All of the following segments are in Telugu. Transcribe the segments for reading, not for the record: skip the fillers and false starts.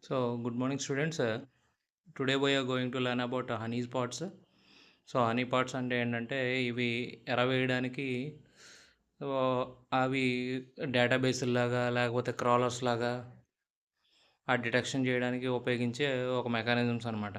Good morning, students. Today we are going to learn about honey pots. Honey pots అంటే ఏంటంటే ఇవి ఎరవేయడానికి అవి డేటాబేస్లాగా లేకపోతే క్రాలర్స్ లాగా ఆ డిటెక్షన్ చేయడానికి ఉపయోగించే ఒక మెకానిజమ్స్ అనమాట.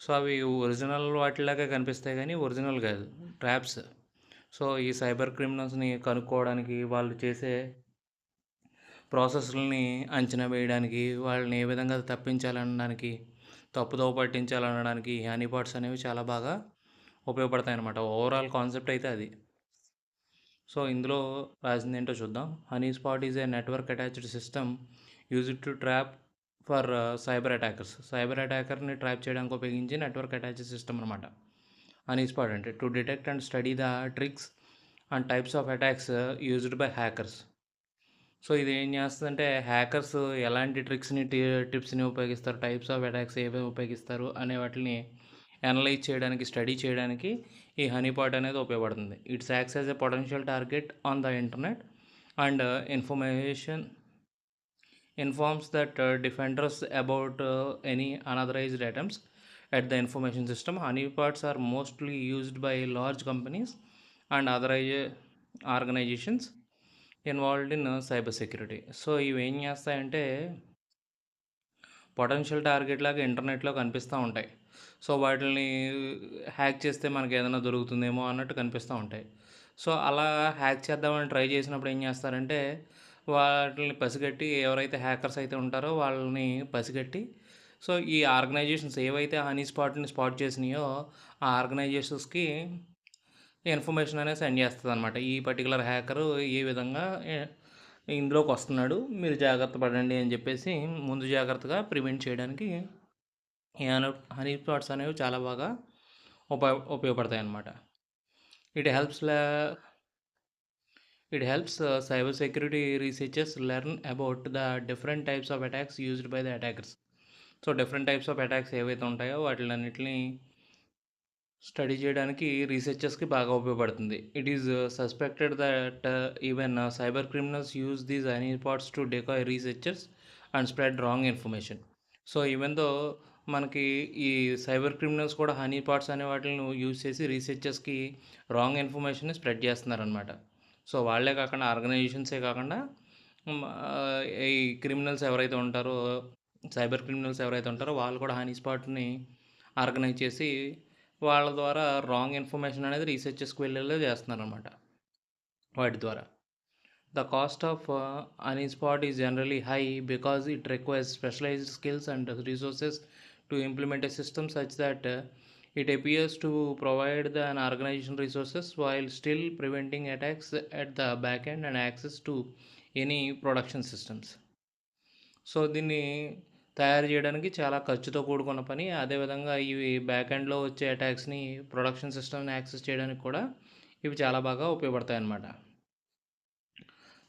సో అవి ఒరిజినల్ వాటిలాగా కనిపిస్తాయి కానీ ఒరిజినల్ కాదు, ట్రాప్స్. సో ఈ సైబర్ క్రిమినల్స్ని కనుక్కోవడానికి, వాళ్ళు చేసే ప్రాసెస్లని అంచనా వేయడానికి, వాళ్ళని ఏ విధంగా తప్పించాలనడానికి, తప్పుదోవ పట్టించాలనడానికి హనీ పాట్స్ అనేవి చాలా బాగా ఉపయోగపడతాయి అన్నమాట. ఓవరాల్ కాన్సెప్ట్ అయితే అది. సో ఇందులో రాసింది ఏంటో చూద్దాం. Honey spot is a network attached system used to trap for cyber attackers. Cyber అటాకర్ని ట్రాప్ చేయడానికి ఉపయోగించి నెట్వర్క్ అటాచ్డ్ సిస్టమ్ అనమాట హనీ స్పాట్ అంటే. To detect and study the tricks and types of attacks used by hackers. So ఇది ఏం చేస్తుందంటే, హ్యాకర్స్ ఎలాంటి ట్రిక్స్ని టిప్స్ని ఉపయోగిస్తారు, టైప్స్ ఆఫ్ అటాక్స్ ఏవి ఉపయోగిస్తారు అనే వాటిని అనలైజ్ చేయడానికి, స్టడీ చేయడానికి ఈ హనీపాట్ అనేది ఉపయోగపడుతుంది. Its acts as a potential target on the internet and information informs that defenders about any unauthorized items at the information system. Honeypots are mostly used by large companies and other organizations involved in cyber security. So ఇవి ఏం చేస్తాయంటే పొటెన్షియల్ టార్గెట్ లాగా ఇంటర్నెట్లో కనిపిస్తూ ఉంటాయి. సో వాటిని హ్యాక్ చేస్తే మనకి ఏదైనా దొరుకుతుందేమో అన్నట్టు కనిపిస్తూ ఉంటాయి. సో అలా హ్యాక్ చేద్దామని ట్రై చేసినప్పుడు ఏం చేస్తారంటే, వాటిని పసిగట్టి, ఎవరైతే హ్యాకర్స్ అయితే ఉంటారో వాళ్ళని పసిగట్టి, సో ఈ ఆర్గనైజేషన్స్ ఏవైతే హనీ స్పాట్ని స్పాట్ చేసినాయో ఆ ఆర్గనైజేషన్స్కి ఇన్ఫర్మేషన్ అనేది సెండ్ చేస్తుంది అనమాట. ఈ పర్టికులర్ హ్యాకరు ఏ విధంగా ఇందులోకి వస్తున్నాడు, మీరు జాగ్రత్త పడండి అని చెప్పేసి ముందు జాగ్రత్తగా ప్రివెంట్ చేయడానికి ఈ హనీ పాట్స్ అనేవి చాలా బాగా ఉపయోగపడతాయి అన్నమాట. It helps cyber security researchers learn about the different types of attacks used by the attackers. So different types of attacks ఏవైతే ఉంటాయో వాటిలన్నిటిని స్టడీ చేయడానికి రీసెర్చర్స్కి బాగా ఉపయోగపడుతుంది. It is suspected that even cyber criminals use these honey pots to decoy researchers and spread wrong information. So even though మనకి ఈ సైబర్ క్రిమినల్స్ కూడా హనీ పాట్స్ అనే వాటిని యూజ్ చేసి రీసెర్చర్స్కి రాంగ్ ఇన్ఫర్మేషన్ స్ప్రెడ్ చేస్తున్నారనమాట. సో వాళ్ళే కాకుండా, ఆర్గనైజేషన్సే కాకుండా, ఈ క్రిమినల్స్ ఎవరైతే ఉంటారో, సైబర్ క్రిమినల్స్ ఎవరైతే ఉంటారో వాళ్ళు కూడా హనీ స్పాట్ని ఆర్గనైజ్ చేసి వాళ్ళ ద్వారా రాంగ్ ఇన్ఫర్మేషన్ అనేది రీసెర్చెస్కి వెళ్ళేలా చేస్తున్నారనమాట వాటి ద్వారా. The cost of honey spot is generally high because it requires specialised skills and resources to implement a system such that it appears to provide the an organization resources while still preventing attacks at the back end and access to any production systems. So దీన్ని తయారు చేయడానికి చాలా ఖర్చుతో కూడుకున్న పని. అదేవిధంగా ఇవి బ్యాక్ ఎండ్లో వచ్చే అటాక్స్ని, ప్రొడక్షన్ సిస్టమ్ని యాక్సెస్ చేయడానికి కూడా ఇవి చాలా బాగా ఉపయోగపడతాయి అన్నమాట.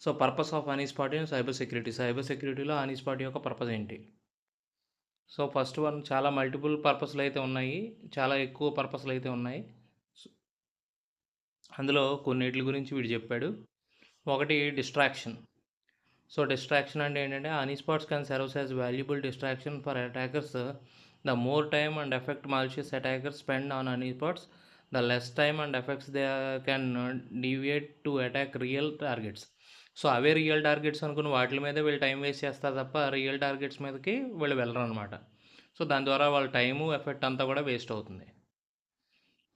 So purpose of honey spot in cyber security. Cyber సెక్యూరిటీలో హనీ స్పాట్ యొక్క పర్పస్ ఏంటి? సో ఫస్ట్ వన్, చాలా మల్టిపుల్ పర్పస్లు అయితే ఉన్నాయి, చాలా ఎక్కువ పర్పస్లు అయితే ఉన్నాయి. అందులో కొన్నిటి గురించి వీడు చెప్పాడు. ఒకటి డిస్ట్రాక్షన్. సో డిస్ట్రాక్షన్ అంటే ఏంటంటే, honey spots can serves as valuable distraction for attackers. The more time and effect malicious attackers spend on honey spots, the less time and effects they can deviate to attack real targets. So away real targets అనుకుని వాటి మీద వీళ్ళు టైం వేస్ట్ చేస్తారు తప్ప రియల్ టార్గెట్స్ మీదకి వీళ్ళు వెళ్ళరు అనమాట. సో దాని ద్వారా వాళ్ళ టైము, ఎఫెక్ట్ అంతా కూడా వేస్ట్ అవుతుంది.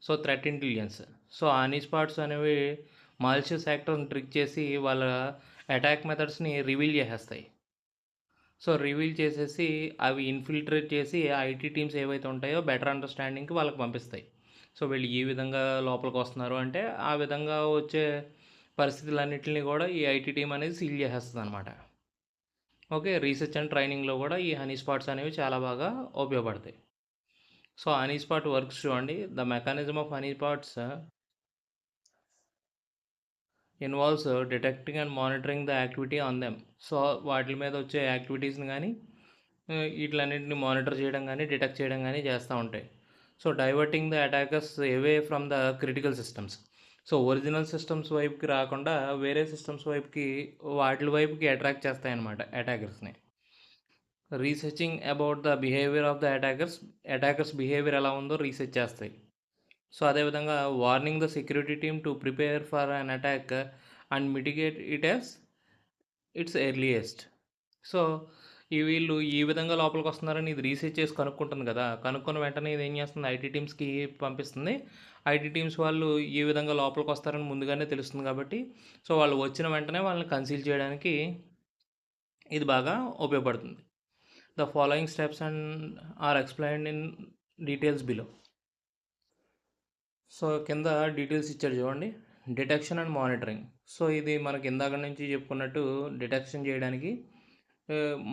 So threat intelligence. So honey spots అనేవి మాలిషియస్ యాక్టర్ని ట్రిక్ చేసి వాళ్ళ అటాక్ మెథడ్స్ని రివీల్ చేసేస్తాయి. సో రివీల్ చేసేసి అవి ఇన్ఫిల్ట్రేట్ చేసి ఐటీ టీమ్స్ ఏవైతే ఉంటాయో బెటర్ అండర్స్టాండింగ్కి వాళ్ళకి పంపిస్తాయి. సో వీళ్ళు ఈ విధంగా లోపలికి వస్తున్నారు అంటే ఆ విధంగా వచ్చే పరిస్థితులన్నింటినీ కూడా ఈ ఐటీ టీం అనేది సీల్ చేసేస్తుంది అనమాట. ఓకే, రీసెర్చ్ అండ్ ట్రైనింగ్లో కూడా ఈ హనీ స్పాట్స్ అనేవి చాలా బాగా ఉపయోగపడతాయి. సో హనీ స్పాట్ వర్క్స్ చూడండి. The mechanism of honey spots involves detecting and monitoring the activity on them. So వాటి మీద వచ్చే యాక్టివిటీస్ని కానీ వీటిలన్నింటిని మానిటర్ చేయడం కానీ, డిటెక్ట్ చేయడం కానీ చేస్తూ ఉంటాయి. So diverting the attackers away from the critical systems. So original systems వైపుకి రాకుండా వేరే సిస్టమ్స్ వైపుకి, వాటి వైపుకి అట్రాక్ట్ చేస్తాయి అన్నమాట అటాకర్స్ని. Researching about the behavior of the attackers behavior ఎలా ఉందో రీసెర్చ్ చేస్తాయి. సో అదేవిధంగా warning the security team to prepare for an attack and mitigate it as its earliest. So వీళ్ళు ఈ విధంగా లోపలికి వస్తున్నారని ఇది రీసెర్చ్ చేసి కనుక్కుంటుంది కదా, కనుక్కున్న వెంటనే ఇది ఏం చేస్తుంది, ఐటీ టీమ్స్కి పంపిస్తుంది. ఐటీ టీమ్స్ వాళ్ళు ఈ విధంగా లోపలికి వస్తారని ముందుగానే తెలుస్తుంది కాబట్టి, సో వాళ్ళు వచ్చిన వెంటనే వాళ్ళని కన్సీల్ చేయడానికి ఇది బాగా ఉపయోగపడుతుంది. The following steps and are explained in details below. So కింద డీటెయిల్స్ ఇచ్చాడు చూడండి. Detection and monitoring. సో ఇది మనకి ఇందాక నుంచి చెప్పుకున్నట్టు డిటెక్షన్ చేయడానికి,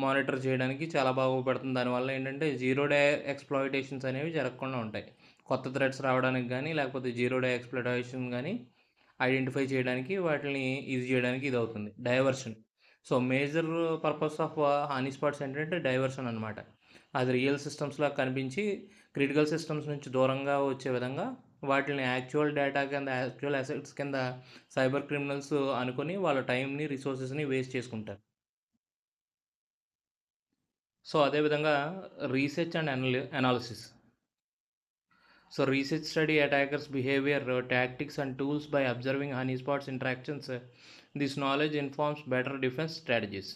మానిటర్ చేయడానికి చాలా బాగా ఉపయోగపడుతుంది. దానివల్ల ఏంటంటే జీరో డే ఎక్స్ప్లాయిటేషన్స్ అనేవి జరగకుండా ఉంటాయి. కొత్త థ్రెడ్స్ రావడానికి కానీ లేకపోతే జీరో డే ఎక్స్ప్లాయిటేషన్ కానీ ఐడెంటిఫై చేయడానికి, వాటిని ఈజీ చేయడానికి ఇది అవుతుంది. Diversion. So major purpose of honey spots ఏంటంటే డైవర్షన్ అనమాట. అది రియల్ సిస్టమ్స్లా కనిపించి క్రిటికల్ సిస్టమ్స్ నుంచి దూరంగా వచ్చే విధంగా వాటిని యాక్చువల్ డేటా కింద, యాక్చువల్ అసెట్స్ కింద సైబర్ క్రిమినల్స్ అనుకొని వాళ్ళ టైంని, రిసోర్సెస్ని వేస్ట్ చేసుకుంటారు. సో అదేవిధంగా research and analysis. So research study attackers behaviour, tactics and tools by observing honey spots interactions. This knowledge informs better defence strategies.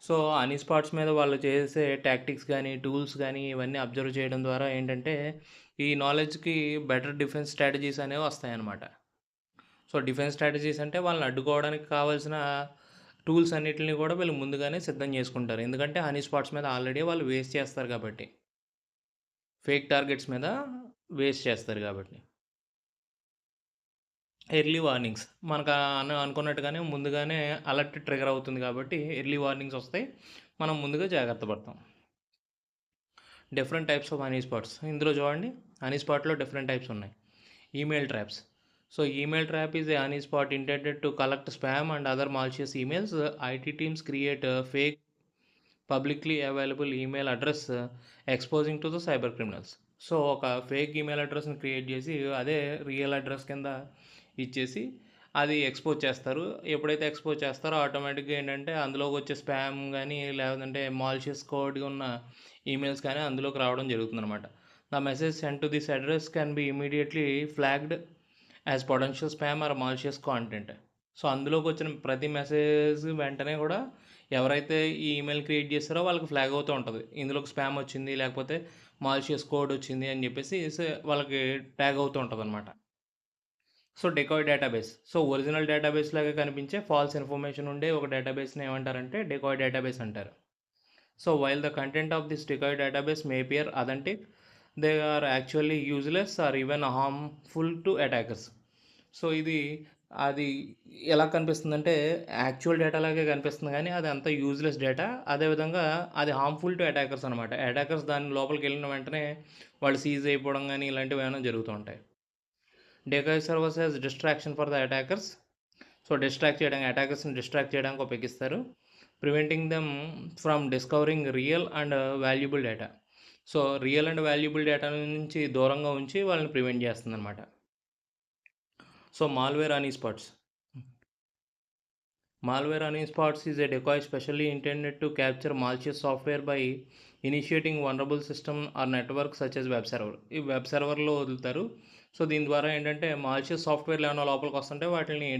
So honey spots మీద వాళ్ళు చేసే టాక్టిక్స్ కానీ, టూల్స్ కానీ ఇవన్నీ అబ్జర్వ్ చేయడం ద్వారా ఏంటంటే ఈ నాలెడ్జ్కి బెటర్ డిఫెన్స్ స్ట్రాటజీస్ అనేవి వస్తాయన్నమాట. సో డిఫెన్స్ స్ట్రాటజీస్ అంటే వాళ్ళని అడ్డుకోవడానికి కావాల్సిన టూల్స్ అన్నిటిని కూడా వీళ్ళు ముందుగానే సిద్ధం చేసుకుంటారు. ఎందుకంటే హనీ స్పాట్స్ మీద ఆల్రెడీ వాళ్ళు వేస్ట్ చేస్తారు కాబట్టి, ఫేక్ టార్గెట్స్ మీద వేస్ట్ చేస్తారు కాబట్టి. ఎర్లీ వార్నింగ్స్ మనకు అనుకున్నట్టుగానే ముందుగానే అలర్ట్ ట్రిగర్ అవుతుంది కాబట్టి ఎర్లీ వార్నింగ్స్ వస్తాయి, మనం ముందుగా జాగ్రత్త పడతాం. Different types of honey spots. ఇందులో చూడండి, హనీ స్పాట్లో డిఫరెంట్ టైప్స్ ఉన్నాయి. Email traps. So email trap is a honey spot intended to collect spam and other malicious emails. IT teams create fake publicly available email address exposing to the cyber criminals. So ఒక ఫేక్ ఈమెయిల్ అడ్రస్ని క్రియేట్ చేసి అదే రియల్ అడ్రస్ కింద ఇచ్చేసి అది ఎక్స్పోజ్ చేస్తారు. ఎప్పుడైతే ఎక్స్పోజ్ చేస్తారో ఆటోమేటిక్గా ఏంటంటే అందులోకి వచ్చే స్పామ్ కానీ లేదంటే మాల్షియస్ కోడ్ ఉన్న ఈమెయిల్స్ కానీ అందులోకి రావడం జరుగుతుందన్నమాట. The message send to this address can be immediately flagged as potential spam or malicious content. So అందులోకి వచ్చిన ప్రతి మెసేజ్ వెంటనే కూడా ఎవరైతే ఈ ఈమెయిల్ క్రియేట్ చేస్తారో వాళ్ళకి ఫ్లాగ్ అవుతూ ఉంటుంది, ఇందులోకి స్పామ్ వచ్చింది లేకపోతే మాల్షియస్ కోడ్ వచ్చింది అని చెప్పేసి వాళ్ళకి ట్యాగ్ అవుతూ ఉంటుంది అనమాట. So decoy database. So original database లాగా కనిపించే ఫాల్స్ ఇన్ఫర్మేషన్ ఉండే ఒక డేటాబేస్ని ఏమంటారంటే డెకాయ్ డేటాబేస్ అంటారు. So while the content of this decoy database may appear authentic, they are actually useless or even harmful to attackers. So ఇది అది ఎలా కనిపిస్తుందంటే యాక్చువల్ డేటా లాగే కనిపిస్తుంది కానీ అది అంతా యూజ్లెస్ డేటా. అదేవిధంగా అది హార్మ్ఫుల్ టు అటాకర్స్ అనమాట. అటాకర్స్ దాని లోపలికి వెళ్ళిన వెంటనే వాళ్ళు సీజ్ అయిపోవడం కానీ ఇలాంటివి ఏమైనా జరుగుతూ ఉంటాయి. Decoy servers as distraction for the attackers. So అటాకర్స్ని డిస్ట్రాక్ట్ చేయడానికి ఉపయోగిస్తారు. Preventing them from discovering real and valuable data. So real and valuable data నుంచి దూరంగా ఉంచి వాళ్ళని ప్రివెంట్ చేస్తుంది అనమాట. So malware hotspots. Malware hotspots is a decoy specially intended to capture malicious software by initiating vulnerable system or network such as web server. ఈ వెబ్ సర్వర్లో వదులుతారు. సో దీని ద్వారా ఏంటంటే మాల్షియస్ సాఫ్ట్వేర్లు ఏమైనా లోపలికి వస్తుంటే వాటిని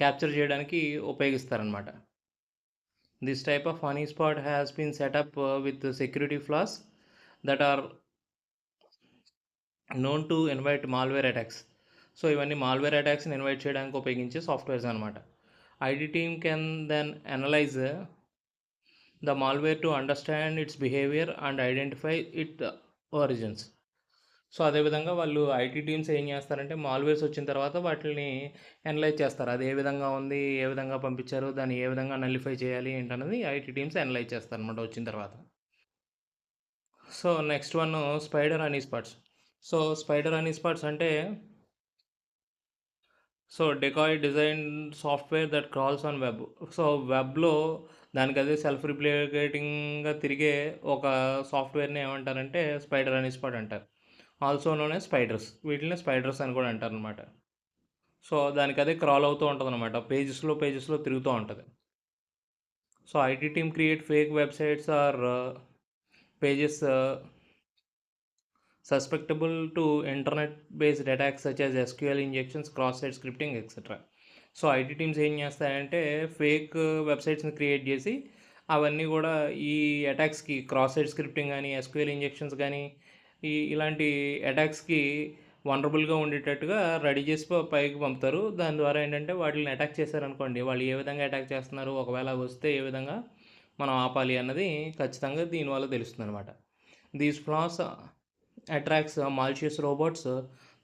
క్యాప్చర్ చేయడానికి ఉపయోగిస్తారనమాట. This type of honey spot has been setup with security flaws that are known to invite malware attacks. So ఇవన్నీ మాల్వేర్ అటాక్స్ని ఇన్వైట్ చేయడానికి ఉపయోగించే సాఫ్ట్వేర్స్ అనమాట. IT team can then analyze the malware to understand its behavior and identify it origins. So అదేవిధంగా వాళ్ళు ఐటీ టీమ్స్ ఏం చేస్తారంటే మాల్వేర్స్ వచ్చిన తర్వాత వాటిని అనలైజ్ చేస్తారు. అది ఏ విధంగా ఉంది, ఏ విధంగా పంపించారు, దాన్ని ఏ విధంగా నల్లిఫై చేయాలి ఏంటన్నది ఐటీ టీమ్స్ అనలైజ్ చేస్తారు అనమాట వచ్చిన తర్వాత. So next one spider honey spots. So spider honey spots అంటే so decoy design software that crawls on web. So వెబ్లో దానికి అదే సెల్ఫ్ రిప్లికేటింగ్గా తిరిగే ఒక సాఫ్ట్వేర్ని ఏమంటారంటే స్పైడర్ హనీ స్పాట్ అంటారు. Also known as spiders. వీటిని స్పైడర్స్ అని కూడా అంటారు అనమాట. సో దానికి అదే క్రాల్ అవుతూ ఉంటుంది అనమాట, పేజెస్లో తిరుగుతూ ఉంటుంది. So IT team create fake websites or pages susceptible to internet-based attacks such as SQL injections, cross-site scripting, etc. So IT teams ఏం చేస్తాయంటే ఫేక్ వెబ్సైట్స్ని క్రియేట్ చేసి అవన్నీ కూడా ఈ అటాక్స్కి క్రాస్ సైట్ స్క్రిప్టింగ్ కానీ ఎస్క్యూఎల్ ఇంజెక్షన్స్ కానీ ఇలాంటి అటాక్స్కి వనరబుల్గా ఉండేటట్టుగా రెడీ చేసి పైకి పంపుతారు. దాని ద్వారా ఏంటంటే వాటిని అటాక్ చేశారనుకోండి, వాళ్ళు ఏ విధంగా అటాక్ చేస్తున్నారు, ఒకవేళ వస్తే ఏ విధంగా మనం ఆపాలి అన్నది ఖచ్చితంగా దీనివల్ల తెలుస్తుంది అనమాట. These floss attracts malicious robots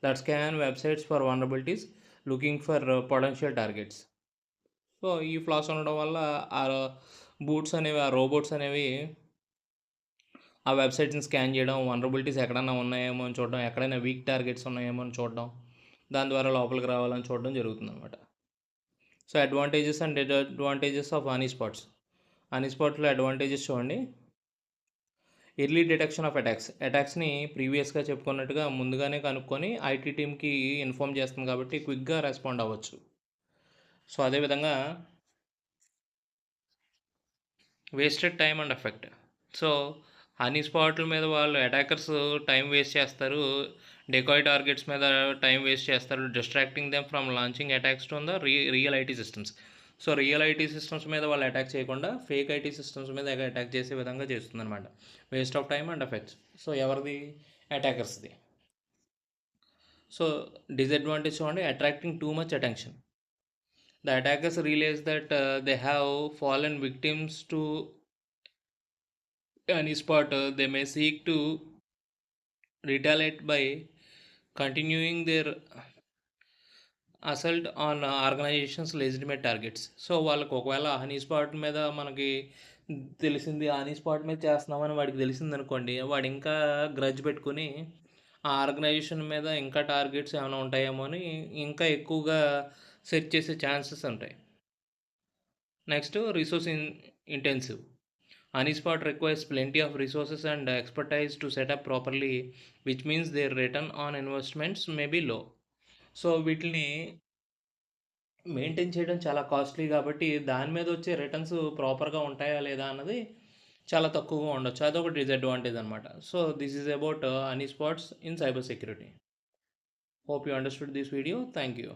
that scan websites for vulnerabilities looking for potential targets. So ఈ ఫ్లాస్ ఉండడం వల్ల ఆ బూట్స్ అనేవి, ఆ రోబోట్స్ అనేవి ఆ వెబ్సైట్స్ని స్కాన్ చేయడం, వనరబిలిటీస్ ఎక్కడైనా ఉన్నాయేమో అని చూడడం, ఎక్కడైనా వీక్ టార్గెట్స్ ఉన్నాయేమో అని చూడడం, దాని ద్వారా లోపలికి రావాలని చూడడం జరుగుతుందన్నమాట. So advantages and disadvantages of honey spots. Honey స్పాట్లో అడ్వాంటేజెస్ చూడండి. ఎర్లీ డిటెక్షన్ ఆఫ్ అటాక్స్ని ప్రీవియస్గా చెప్పుకున్నట్టుగా ముందుగానే కనుక్కొని ఐటీ టీమ్కి ఇన్ఫామ్ చేస్తుంది కాబట్టి క్విక్గా రెస్పాండ్ అవ్వచ్చు. సో అదేవిధంగా wasted time and effect. So honey స్పాట్ల మీద వాళ్ళు అటాకర్స్ టైం వేస్ట్ చేస్తారు, డెకాయ్ టార్గెట్స్ మీద టైం వేస్ట్ చేస్తారు, distracting them from launching attacks to the real IT systems. So real IT systems మీద వాళ్ళు అటాక్ చేయకుండా ఫేక్ ఐటీ సిస్టమ్స్ మీద అటాక్ చేసే విధంగా చేస్తుందన్నమాట. Waste of time and effects. So ఎవరిది? అటాకర్స్ది. సో డిసడ్వాంటేజ్ చూడండి, attracting too much attention. The attackers realize that they have fallen victims to any spot. They may seek to retaliate by continuing their assault on organisations legitimate targets. So వాళ్ళకి ఒకవేళ హనీ స్పాట్ మీద మనకి తెలిసింది, హనీ స్పాట్ మీద చేస్తున్నామని వాడికి తెలిసింది అనుకోండి, వాడు ఇంకా గ్రడ్జ్ పెట్టుకుని ఆ ఆర్గనైజేషన్ మీద ఇంకా టార్గెట్స్ ఏమైనా ఉంటాయేమో అని ఇంకా ఎక్కువగా సెర్చ్ చేసే ఛాన్సెస్ ఉంటాయి. Next, resource intensive. Honey spot requires plenty of resources and expertise to set up properly, which means their return on investments may be low. So వీటిని మెయింటైన్ చేయడం చాలా కాస్ట్లీ కాబట్టి దాని మీద వచ్చే రిటర్న్స్ ప్రాపర్గా ఉంటాయా లేదా అన్నది చాలా తక్కువగా ఉండొచ్చు. అదొక డిసడ్వాంటేజ్ అనమాట. So this is about honey spots in cyber security. Hope you understood this video. Thank you.